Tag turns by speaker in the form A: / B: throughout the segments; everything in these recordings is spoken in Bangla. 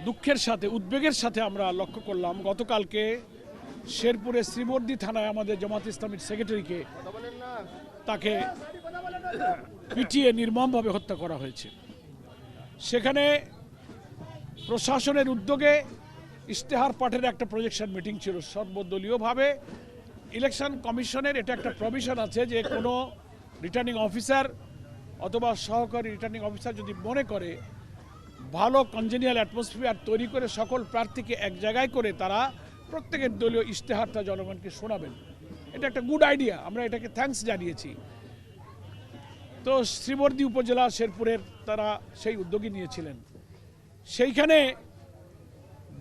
A: দুঃখের সাথে উদ্বেগের সাথে আমরা লক্ষ্য করলাম গতকালকে শেরপুরের শ্রীবর্দী থানায় আমাদের জামাত ইসলামীর সেক্রেটারিকে তাকে পিটিয়ে নির্মমভাবে হত্যা করা হয়েছে। সেখানে প্রশাসনের উদ্যোগে ইশতেহার পাঠের একটা প্রজেকশন মিটিং ছিল সর্বদলীয়ভাবে। ইলেকশন কমিশনের এটা একটা প্রভিশন আছে যে কোনো রিটার্নিং অফিসার অথবা সহকারী রিটার্নিং অফিসার যদি মনে করে ভালো কনজেনিয়াল অ্যাটমসফিয়ার তৈরি করে সকল প্রার্থীকে এক জায়গায় করে তারা প্রত্যেকের দলীয় ইশতেহারটা জনগণকে শোনাবেন, এটা একটা গুড আইডিয়া, আমরা এটাকে থ্যাঙ্কস জানিয়েছি। তো শ্রীবর্দী উপজেলা শেরপুরের তারা সেই উদ্যোগী নিয়েছিলেন। সেইখানে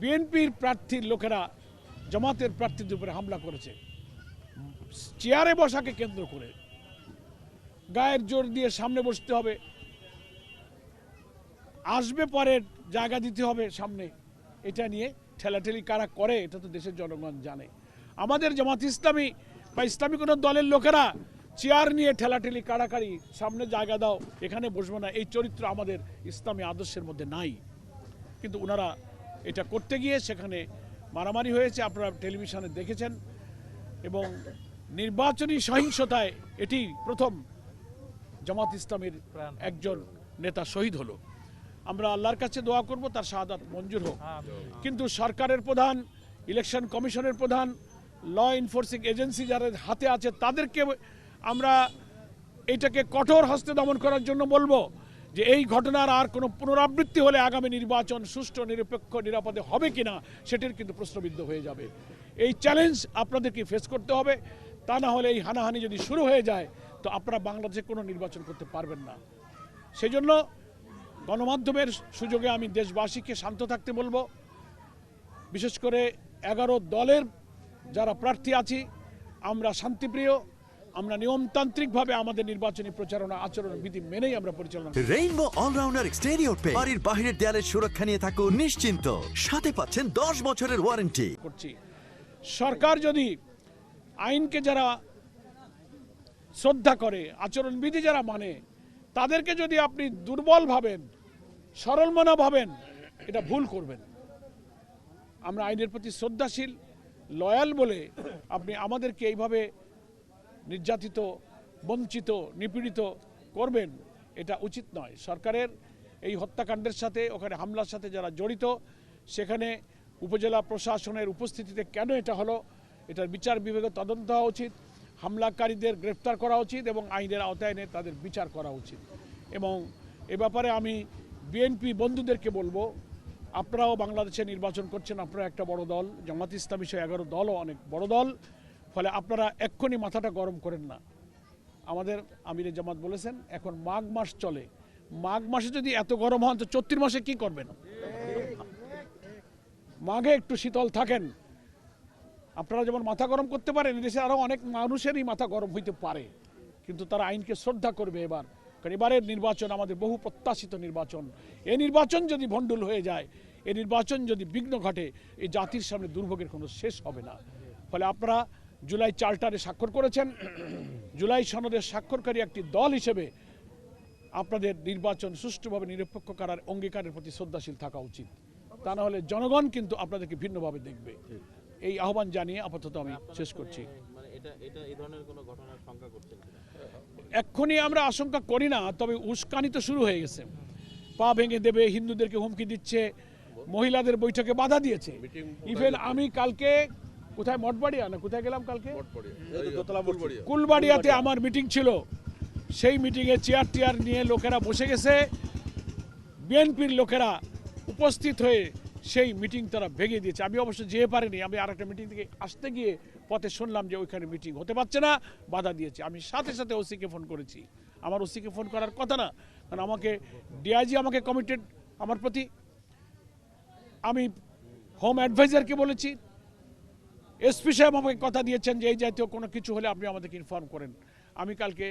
A: বিএনপির প্রার্থীর লোকেরা জামাতের প্রার্থীদের উপরে হামলা করেছে চেয়ারে বসাকে কেন্দ্র করে। গায়ের জোর দিয়ে সামনে বসতে হবে, আসবে পরে জায়গা দিতে হবে সামনে, এটা নিয়ে ঠেলাঠেলি কারা করে এটা তো দেশের জনগণ জানে। আমাদের জামাত ইসলামী বা ইসলামী কোনো দলের লোকেরা চেয়ার নিয়ে ঠেলাঠেলি কাড়াকাড়ি সামনে জায়গা দাও এখানে বসবো না, এই চরিত্র আমাদের ইসলামী আদর্শের মধ্যে নাই। কিন্তু ওনারা এটা করতে গিয়ে সেখানে মারামারি হয়েছে, আপনারা টেলিভিশনে দেখেছেন। এবং নির্বাচনী সহিংসতায় এটি প্রথম জামাত ইসলামের একজন নেতা শহীদ হলো। আমরা আল্লাহর কাছে দোয়া করব তার শাহাদাত মঞ্জুর হোক। কিন্তু সরকারের প্রধান, ইলেকশন কমিশনের প্রধান, ল এনফোর্সিং এজেন্সি যারা হাতে আছে তাদেরকে আমরা এটাকে কঠোর হস্তে দমন করার জন্য বলবো যে এই ঘটনার আর কোনো পুনরাবৃত্তি হলে আগামী নির্বাচন সুষ্ঠু নিরপেক্ষ নিরাপদে হবে কিনা সেটির কিন্তু প্রশ্নবিদ্ধ হয়ে যাবে। এই চ্যালেঞ্জ আপনাদেরকে ফেস করতে হবে, তা না হলে এই হানাহানি যদি শুরু হয়ে যায় তো আপনারা বাংলাদেশে কোনো নির্বাচন করতে পারবেন না। সেই জন্য গণমাধ্যমের সুযোগে আমি দেশবাসীকে শান্ত থাকতে বলবো। বিশেষ করে 11 দলের যারা প্রার্থী আছি আমরা শান্তিপ্রিয়, আমরা নিয়মতান্ত্রিকভাবে আমাদের নির্বাচনী প্রচারণা আচরণ বিধি মেনেই আমরা পরিচালনা করি।
B: রেইনবো অলরাউন্ডার এক্সটেরিয়র পেইন্ট বাড়ির বাহিরের দেয়ালের সুরক্ষা নিয়ে থাকুন নিশ্চিন্ত, সাথে পাচ্ছেন 10 বছরের ওয়ারেন্টি।
A: করছি সরকার যদি আইনকে যারা শ্রদ্ধা করে, আচরণ বিধি যারা মানে, তাদেরকে যদি আপনি দুর্বল ভাবেন, সরল মনা ভাবেন, এটা ভুল করবেন। আমরা আইনের প্রতি শ্রদ্ধাশীল, লয়াল বলে আপনি আমাদেরকে এইভাবে নির্যাতিত, বঞ্চিত, নিপীড়িত করবেন, এটা উচিত নয়। সরকারের এই হত্যাকাণ্ডের সাথে, ওখানে হামলার সাথে যারা জড়িত, সেখানে উপজেলা প্রশাসনের উপস্থিতিতে কেন এটা হলো, এটার বিচার বিভাগে তদন্ত হওয়া উচিত, হামলাকারীদের গ্রেফতার করা উচিত এবং আইনের আওতায় এনে তাদের বিচার করা উচিত। এবং এ ব্যাপারে আমি বিএনপি বন্ধুদেরকে বলবো, আপনারাও বাংলাদেশে নির্বাচন করছেন, আপনারা একটা বড় দল, জামাত ইসলামী সহ 11 দলও অনেক বড় দল, ফলে আপনারা এক্ষুনি মাথাটা গরম করেন না। আমাদের আমিরে জামাত বলেছেন এখন মাঘ মাস চলে, মাঘ মাসে যদি এত গরম হন তো চৈত্র মাসে কি করবেন? মাঘে একটু শীতল থাকেন। আপনারা যেমন মাথা গরম করতে পারেন, দেশে আরও অনেক মানুষেরই মাথা গরম হইতে পারে, কিন্তু তারা আইনকে শ্রদ্ধা করবে এবার। কারণ এবারের নির্বাচন আমাদের বহু প্রত্যাশিত নির্বাচন। এই নির্বাচন যদি ভণ্ডুল হয়ে যায়, এই নির্বাচন যদি বিঘ্ন ঘটে, এই জাতির সামনে দুর্ভোগের কোনো শেষ হবে না। ফলে আপনারা জুলাই চার্টারে স্বাক্ষর করেছেন, জুলাই সনদের স্বাক্ষরকারী একটি দল হিসেবে আপনাদের নির্বাচন সুষ্ঠুভাবে নিরপেক্ষ করার অঙ্গীকারের প্রতি শ্রদ্ধাশীল থাকা উচিত। তা না হলে জনগণ কিন্তু আপনাদেরকে ভিন্নভাবে দেখবে। এই আহ্বান জানিয়ে আপাতত আমি শেষ করছি। এক্ষুনি আমরা আশঙ্কা করি না, তবে উস্কানি তো শুরু হয়ে গেছে। পা ভেঙে দেবে, হিন্দুদেরকে হুমকি দিচ্ছে, মহিলাদের বৈঠকে বাধা দিয়েছে। ইভেন আমি কালকে কোথায় মঠবাড়িয়া না কোথায় গেলাম, কালকে কুলবাড়িয়াতে আমার মিটিং ছিল, সেই মিটিংয়ে চেয়ার টিয়ার নিয়ে লোকেরা বসে গেছে, বিএনপির লোকেরা উপস্থিত হয়ে সেই মিটিং তারা ভেঙে দিয়েছে। আমি অবশ্য যেতে পারিনি, আমি আর একটা মিটিং থেকে আসতে গিয়ে পথে শুনলাম যে ওইখানে মিটিং হতে পারছে না, বাধা দিয়েছে। আমি সাথে সাথে ওসিকে ফোন করেছি, আমার ওসিকে ফোন করার কথা না, কারণ আমাকে ডিআইজি আমাকে কমিটেড আমার প্রতি, আমি হোম অ্যাডভাইজারকে বলেছি, এসপি সাহেব আমাকে কথা দিয়েছেন যে এই জাতীয় কোনো কিছু হলে আপনি আমাদেরকে ইনফর্ম করেন। আমি কালকে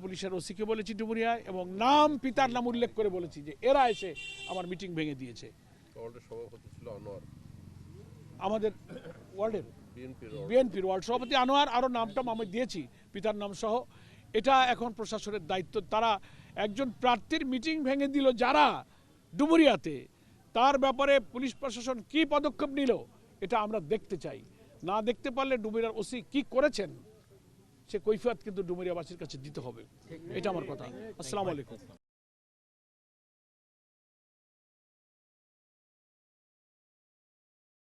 A: পুলিশের ওসিকে বলেছি ডুমুরিয়ায়, এবং নাম পিতার নাম উল্লেখ করে বলেছি যে এরা এসে আমার মিটিং ভেঙে দিয়েছে। আমাদের ওয়ার্ডের বিএনপির ওয়ার্ড সভাপতি আনোয়ার, আরও নামটা আমি দিয়েছি পিতার নাম সহ। এটা এখন প্রশাসনের দায়িত্ব। তারা একজন প্রার্থীর মিটিং ভেঙে দিল যারা ডুমুরিয়াতে, তার ব্যাপারে পুলিশ প্রশাসন কি পদক্ষেপ নিল এটা আমরা দেখতে চাই। না দেখতে পারলে ডুমুরিয়ার ওসি কি করেছেন সে কৈফিয়ত কিন্তু ডুমুরিয়াবাসীর কাছে দিতে হবে। এটা আমার কথা। আসসালামু আলাইকুম।